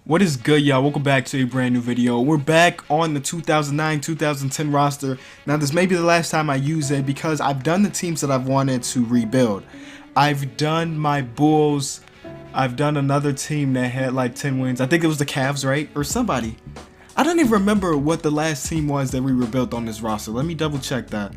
What is good, y'all? Welcome back to a brand new video. We're back on the 2009-2010 roster. Now, this may be the last time I use it because I've done the teams that I've wanted to rebuild. I've done my Bulls. I've done another team that had like 10 wins. I think it was the Cavs, right? Or somebody. I don't even remember what the last team was that we rebuilt on this roster. Let me double check that.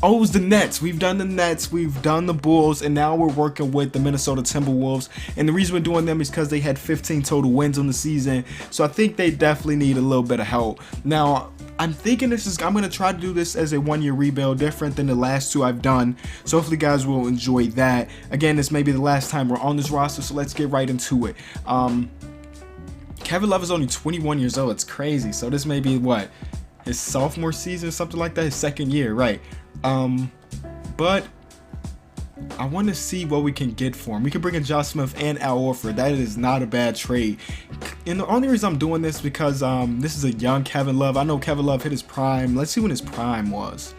Oh, it was the Nets. We've done the Nets, we've done the Bulls, and now we're working with the Minnesota Timberwolves. And the reason we're doing them is because they had 15 total wins on the season. So I think they definitely need a little bit of help. Now, I'm thinking I'm going to try to do this as a one-year rebuild, different than the last two I've done. So hopefully you guys will enjoy that. Again, this may be the last time we're on this roster, so let's get right into it. Kevin Love is only 21 years old. It's crazy. So this may be what? His sophomore season, something like that, his second year, right? But I want to see what we can get for him. We can bring in Josh Smith and Al Horford. That is not a bad trade. And the only reason I'm doing this because this is a young Kevin Love. I know Kevin Love hit his prime. Let's see when his prime was.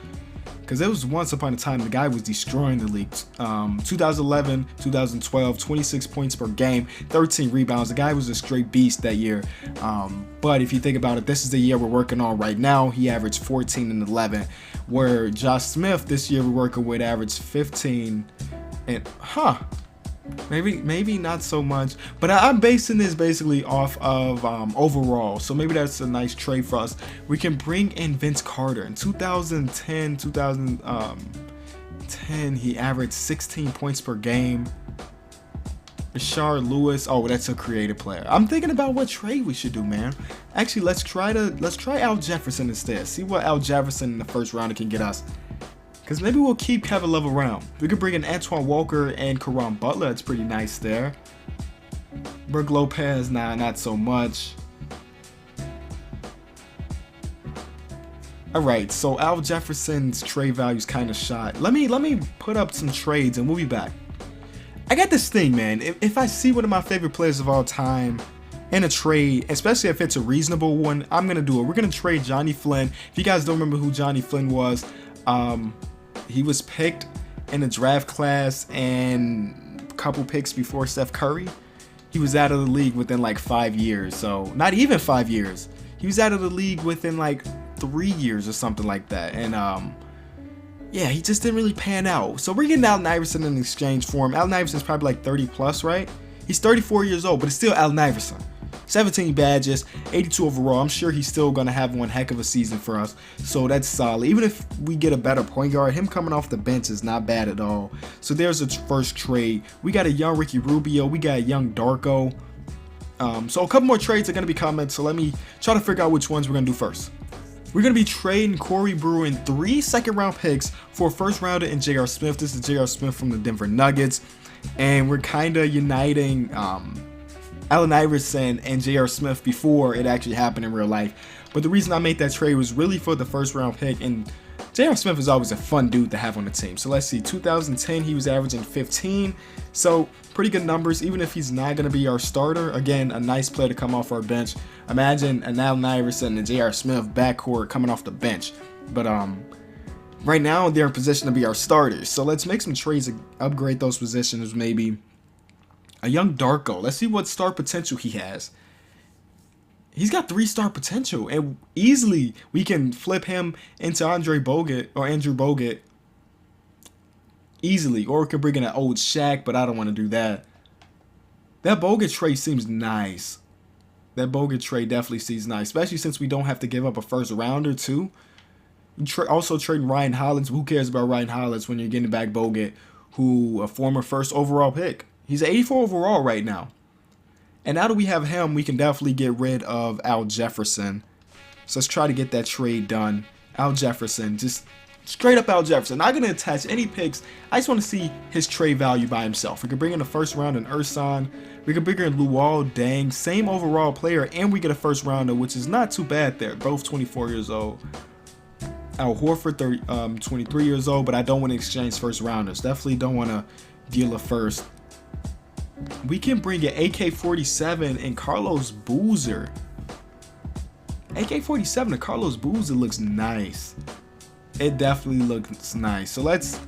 Because there was once upon a time the guy was destroying the league. 2011, 2012, 26 points per game, 13 rebounds. The guy was a straight beast that year. But if you think about it, this is the year we're working on right now. He averaged 14 and 11. Where Josh Smith this year we're working with averaged 15 and maybe not so much, but I'm basing this basically off of overall, so maybe that's a nice trade for us. We can bring in Vince Carter. In 2010 he averaged 16 points per game. Rashard Lewis, oh, that's a creative player. I'm thinking about what trade we should do, man. Actually, let's try Al Jefferson instead. See what Al Jefferson in the first round can get us. Because maybe we'll keep Kevin Love around. We could bring in Antoine Walker and Caron Butler. That's pretty nice there. Brook Lopez, nah, not so much. Alright, so Al Jefferson's trade value is kind of shot. Let me put up some trades and we'll be back. I got this thing, man. If I see one of my favorite players of all time in a trade, especially if it's a reasonable one, I'm going to do it. We're going to trade Johnny Flynn. If you guys don't remember who Johnny Flynn was, he was picked in the draft class and a couple picks before Steph Curry. He was out of the league within like 5 years. So not even 5 years. He was out of the league within like 3 years or something like that. And yeah, he just didn't really pan out. So we're getting Allen Iverson in exchange for him. Allen Iverson's probably like 30 plus, right? He's 34 years old, but it's still Allen Iverson. 17 badges, 82 overall. I'm sure he's still going to have one heck of a season for us. So that's solid. Even if we get a better point guard, him coming off the bench is not bad at all. So there's a first trade. We got a young Ricky Rubio. We got a young Darko. So a couple more trades are going to be coming. So let me try to figure out which ones we're going to do first. We're going to be trading Corey Brewer and 3 second-round picks for a first-rounder in J.R. Smith. This is J.R. Smith from the Denver Nuggets. And we're kind of uniting Allen Iverson and J.R. Smith before it actually happened in real life. But the reason I made that trade was really for the first-round pick. And J.R. Smith is always a fun dude to have on the team. So let's see. 2010, he was averaging 15. So pretty good numbers, even if he's not going to be our starter. Again, a nice player to come off our bench. Imagine an Allen Iverson and J.R. Smith backcourt coming off the bench. But right now, they're in position to be our starters. So let's make some trades to upgrade those positions. Maybe a young Darko. Let's see what star potential he has. He's got 3-star potential. And easily, we can flip him into Andrew Bogut. Easily. Or we could bring in an old Shaq, but I don't want to do that. That Bogut trade seems nice. That Bogut trade definitely seems nice, especially since we don't have to give up a first rounder too. Also trading Ryan Hollins. Who cares about Ryan Hollins when you're getting back Bogut, who a former first overall pick. He's 84 overall right now. And now that we have him, we can definitely get rid of Al Jefferson. So let's try to get that trade done. Al Jefferson, just straight up Al Jefferson. Not going to attach any picks. I just want to see his trade value by himself. We could bring in the first round in Ersan. We could bring in Luol Deng. Same overall player. And we get a first rounder, which is not too bad there. Both 24 years old. Al Horford, 23 years old. But I don't want to exchange first rounders. Definitely don't want to deal a first. We can bring in AK-47 and Carlos Boozer. AK-47 and Carlos Boozer looks nice. It definitely looks nice. So let's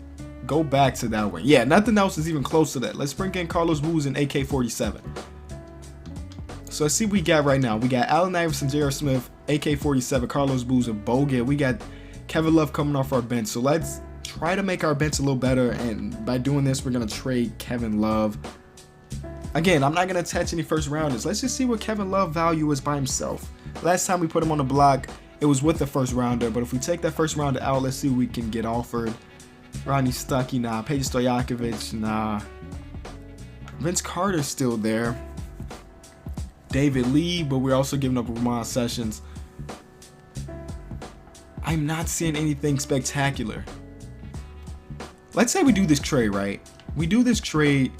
go back to that one. Yeah, nothing else is even close to that. Let's bring in Carlos Booz and AK-47. So let's see what we got right now. We got Allen Iverson, J.R. Smith, AK-47, Carlos Booz, and Bogut. We got Kevin Love coming off our bench. So let's try to make our bench a little better. And by doing this, we're going to trade Kevin Love. Again, I'm not going to attach any first rounders. Let's just see what Kevin Love value is by himself. Last time we put him on the block, it was with the first rounder. But if we take that first rounder out, let's see what we can get offered. Rodney Stuckey, nah. Peja Stojakovic, nah. Vince Carter's still there. David Lee, but we're also giving up Ramon Sessions. I'm not seeing anything spectacular. Let's say we do this trade, right? We do this trade.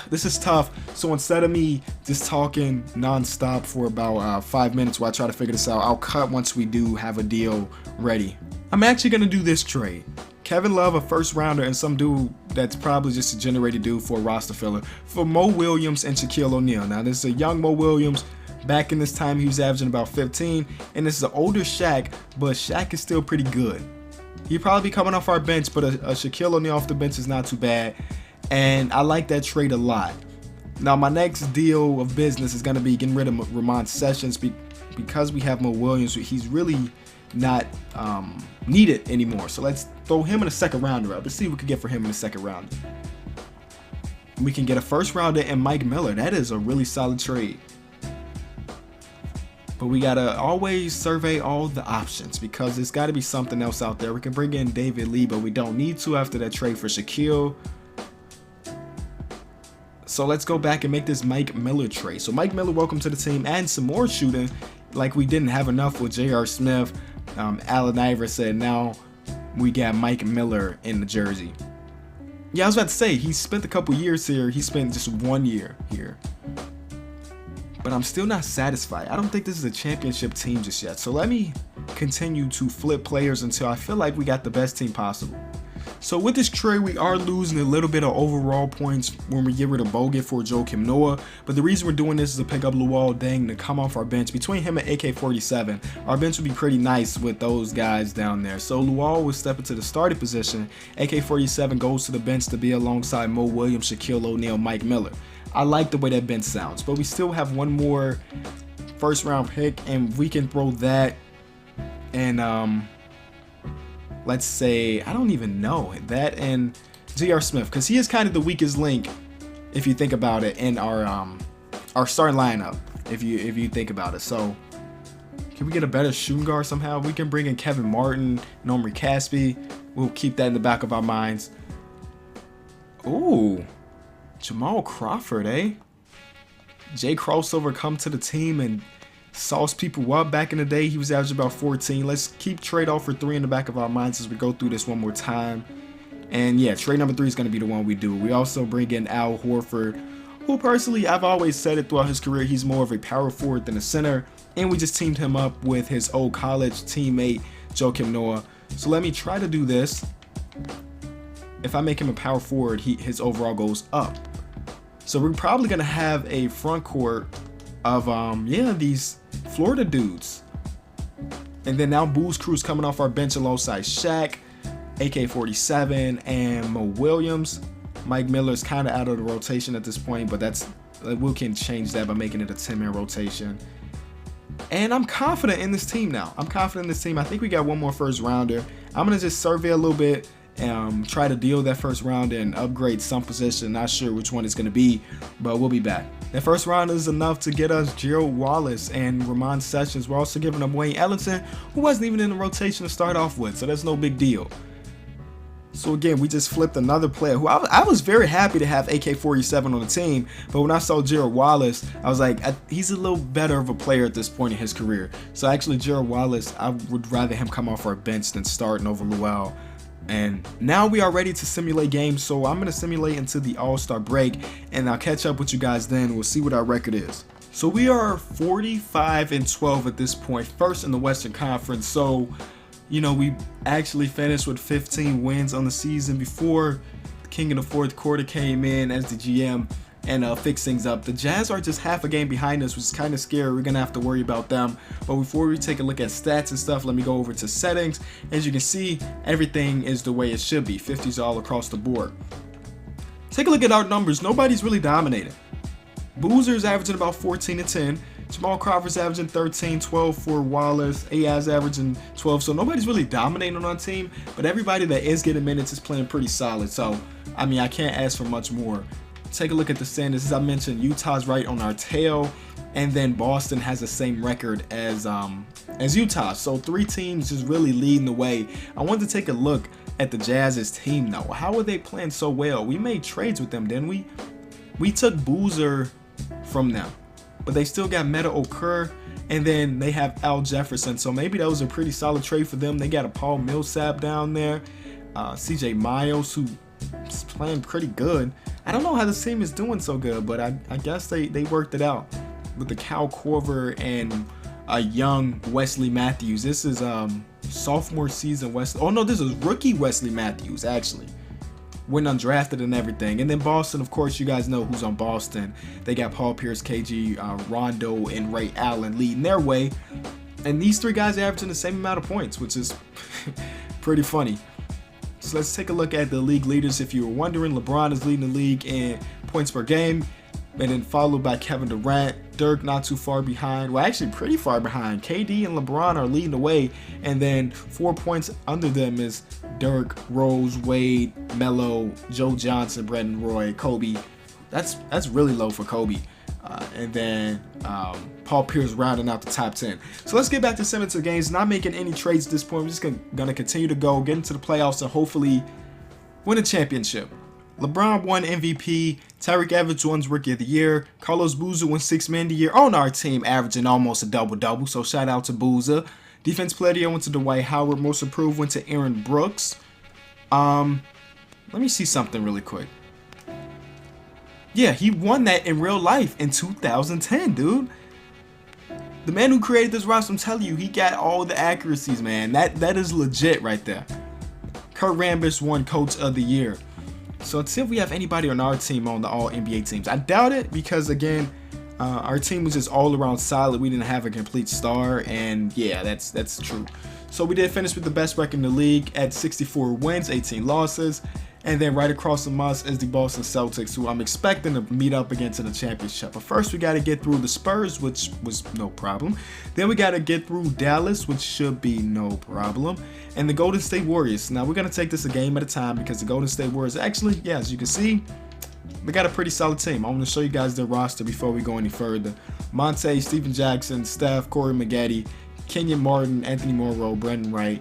This is tough. So instead of me just talking nonstop for about 5 minutes while I try to figure this out, I'll cut once we do have a deal ready. I'm actually going to do this trade. Kevin Love, a first rounder, and some dude that's probably just a generated dude for a roster filler for Mo Williams and Shaquille O'Neal. Now, this is a young Mo Williams. Back in this time, he was averaging about 15, and this is an older Shaq, but Shaq is still pretty good. He'd probably be coming off our bench, but a Shaquille O'Neal off the bench is not too bad, and I like that trade a lot. Now, my next deal of business is going to be getting rid of Ramon Sessions because we have Mo Williams. He's really not needed anymore. So let's throw him in a second rounder up. Let's see what we can get for him in the second round. We can get a first rounder and Mike Miller. That is a really solid trade. But we gotta always survey all the options because there's got to be something else out there. We can bring in David Lee, but we don't need to after that trade for Shaquille. So let's go back and make this Mike Miller trade. So Mike Miller, welcome to the team, and some more shooting. Like we didn't have enough with J.R. Smith, Allen Iverson. Now we got Mike Miller in the jersey. Yeah, I was about to say, he spent a couple years here. He spent just 1 year here. But I'm still not satisfied. I don't think this is a championship team just yet. So let me continue to flip players until I feel like we got the best team possible. So with this trade, we are losing a little bit of overall points when we get rid of Bogut for Joakim Noah. But the reason we're doing this is to pick up Luol Deng to come off our bench. Between him and AK-47, our bench would be pretty nice with those guys down there. So Luol will step into the starting position. AK-47 goes to the bench to be alongside Mo Williams, Shaquille O'Neal, Mike Miller. I like the way that bench sounds, but we still have one more first round pick, and we can throw that and let's say, I don't even know, that and J.R. Smith, because he is kind of the weakest link if you think about it in our starting lineup, if you think about it. So can we get a better shooting guard somehow? We can bring in Kevin Martin, Omri Caspi. We'll keep that in the back of our minds. Ooh, Jamal Crawford, eh? Jay Crossover come to the team and sauce people up. Back in the day, he was averaging about 14. Let's keep trade offer 3 in the back of our minds as we go through this one more time. And yeah, trade number 3 is going to be the one we do. We also bring in Al Horford, who personally, I've always said it throughout his career, he's more of a power forward than a center. And we just teamed him up with his old college teammate, Joakim Noah. So let me try to do this. If I make him a power forward, his overall goes up. So we're probably going to have a front court of, these Florida dudes. And then now Boo's Crew's coming off our bench alongside Shaq, AK-47, and Mo Williams. Mike Miller's kind of out of the rotation at this point, but we can change that by making it a 10-man rotation. And I'm confident in this team now. I think we got one more first rounder. I'm going to just survey a little bit and try to deal that first round and upgrade some position. Not sure which one it's going to be, but we'll be back. That first round is enough to get us Gerald Wallace and Ramon Sessions. We're also giving up Wayne Ellington, who wasn't even in the rotation to start off with, so that's no big deal. So again, we just flipped another player who I was very happy to have AK-47 on the team, but when I saw Gerald Wallace, I was like, he's a little better of a player at this point in his career. So actually, Gerald Wallace, I would rather him come off our bench than starting over Luol. And now we are ready to simulate games, so I'm going to simulate into the All-Star break, and I'll catch up with you guys then. We'll see what our record is. So we are 45-12 at this point, first in the Western Conference. So, you know, we actually finished with 15 wins on the season before the King of the Fourth Quarter came in as the GM. and fix things up. The Jazz are just half a game behind us, which is kind of scary. We're going to have to worry about them. But before we take a look at stats and stuff, let me go over to settings. As you can see, everything is the way it should be. 50s all across the board. Take a look at our numbers. Nobody's really dominating. Boozer's averaging about 14 and 10. Jamal Crawford's averaging 13, 12 for Wallace. AI's averaging 12. So nobody's really dominating on our team, but everybody that is getting minutes is playing pretty solid. So, I mean, I can't ask for much more. Take a look at the standings. As I mentioned, Utah's right on our tail, and then Boston has the same record as Utah. So 3 teams just really leading the way. I wanted to take a look at the Jazz's team though. How are they playing so well? We made trades with them, didn't we? We took Boozer from them, but they still got Meta Okur, and then they have Al Jefferson. So maybe that was a pretty solid trade for them. They got a Paul Millsap down there, CJ Miles, who is playing pretty good. I don't know how this team is doing so good, but I guess they worked it out with the Kyle Korver and a young Wesley Matthews. This is sophomore season Wesley. Oh no, this is rookie Wesley Matthews actually. Went undrafted and everything. And then Boston, of course, you guys know who's on Boston. They got Paul Pierce, KG, Rondo, and Ray Allen leading their way. And these 3 guys are averaging the same amount of points, which is pretty funny. So let's take a look at the league leaders. If you were wondering, LeBron is leading the league in points per game, and then followed by Kevin Durant. Dirk not too far behind. Well, actually pretty far behind. KD and LeBron are leading the way, and then 4 points under them is Dirk, Rose, Wade, Melo, Joe Johnson, Brendan Roy, Kobe. That's really low for Kobe. And then Paul Pierce rounding out the top 10. So let's get back to 7 games. Not making any trades at this point. We're just gonna continue to go, get into the playoffs, and hopefully win a championship. LeBron won MVP. Tyreke Evans won Rookie of the Year. Carlos Boozer won 6th Man of the Year on our team, averaging almost a double-double. So shout out to Boozer. Defense Player of the Year went to Dwight Howard. Most Improved went to Aaron Brooks. Let me see something really quick. Yeah, he won that in real life in 2010, dude. The man who created this roster, I'm telling you, he got all the accuracies, man. That is legit right there. Kurt Rambis won Coach of the Year. So let's see if we have anybody on our team on the all NBA teams. I doubt it because, again, our team was just all around solid. We didn't have a complete star, and yeah, that's true. So we did finish with the best record in the league at 64 wins, 18 losses. And then right across from us is the Boston Celtics, who I'm expecting to meet up against in the championship. But first, we got to get through the Spurs, which was no problem. Then we got to get through Dallas, which should be no problem. And the Golden State Warriors. Now, we're going to take this a game at a time because the Golden State Warriors actually, yeah, as you can see, they got a pretty solid team. I want to show you guys their roster before we go any further. Monte, Stephen Jackson, Steph, Corey Maggette, Kenyon Martin, Anthony Morrow, Brendan Wright.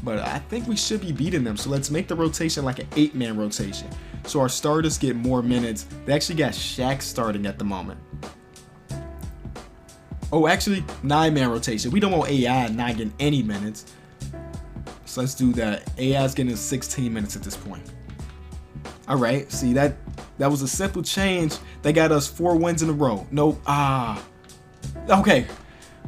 But I think we should be beating them. So let's make the rotation like an 8-man rotation. So our starters get more minutes. They actually got Shaq starting at the moment. Oh, actually, 9-man rotation. We don't want AI not getting any minutes. So let's do that. AI's getting 16 minutes at this point. All right. See, that was a simple change. They got us 4 wins in a row. Nope. Okay.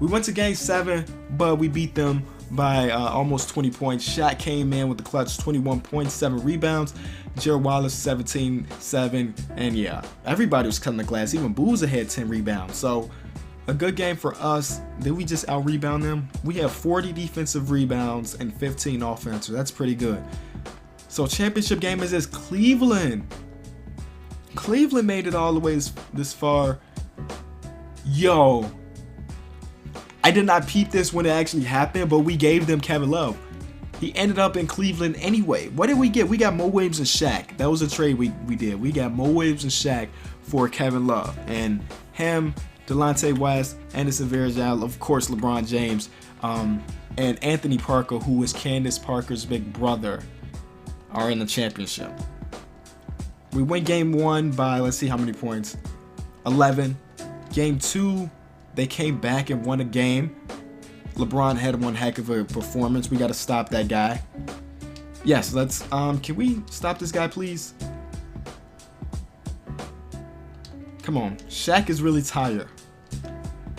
We went to game 7, but we beat them by almost 20 points. Shaq came in with the clutch, 21 points, 7 rebounds. Gerald Wallace, 17, 7. And yeah, everybody was cutting the glass. Even Boozer had 10 rebounds. So a good game for us. Did we just out-rebound them? We have 40 defensive rebounds and 15 offensive. That's pretty good. So championship game is this. Cleveland. Cleveland made it all the way this far. Yo. I did not peep this when it actually happened, but we gave them Kevin Love. He ended up in Cleveland anyway. What did we get? We got Mo Williams and Shaq. That was a trade we did. We got Mo Williams and Shaq for Kevin Love. And him, Delonte West, Anderson Varejao, of course LeBron James, and Anthony Parker, who is Candace Parker's big brother, are in the championship. We win game 1 by, let's see how many points, 11. Game 2, they came back and won a game. LeBron had one heck of a performance. We got to stop that guy. Yes, let's, can we stop this guy, please? Come on. Shaq is really tired.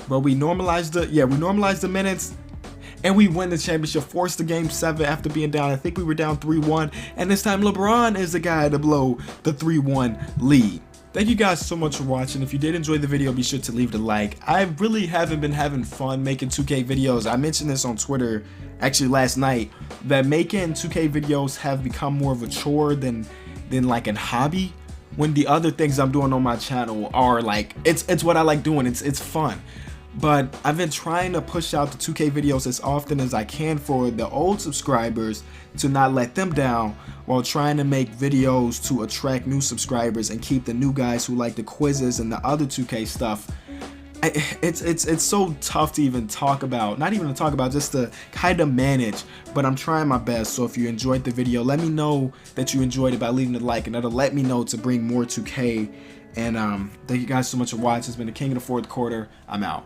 But we normalized the minutes. And we win the championship, forced the game 7 after being down. I think we were down 3-1. And this time LeBron is the guy to blow the 3-1 lead. Thank you guys so much for watching. If you did enjoy the video, be sure to leave it a like. I really haven't been having fun making 2K videos. I mentioned this on Twitter actually last night, that making 2K videos have become more of a chore than like a hobby, when the other things I'm doing on my channel are like, it's what I like doing. It's fun. But I've been trying to push out the 2K videos as often as I can for the old subscribers, to not let them down, while trying to make videos to attract new subscribers and keep the new guys who like the quizzes and the other 2K stuff. It's so tough to even talk about, not even to talk about, just to kind of manage, but I'm trying my best. So if you enjoyed the video, let me know that you enjoyed it by leaving a like, and that'll let me know to bring more 2K. And thank you guys so much for watching. It's been the King of the Fourth Quarter. I'm out.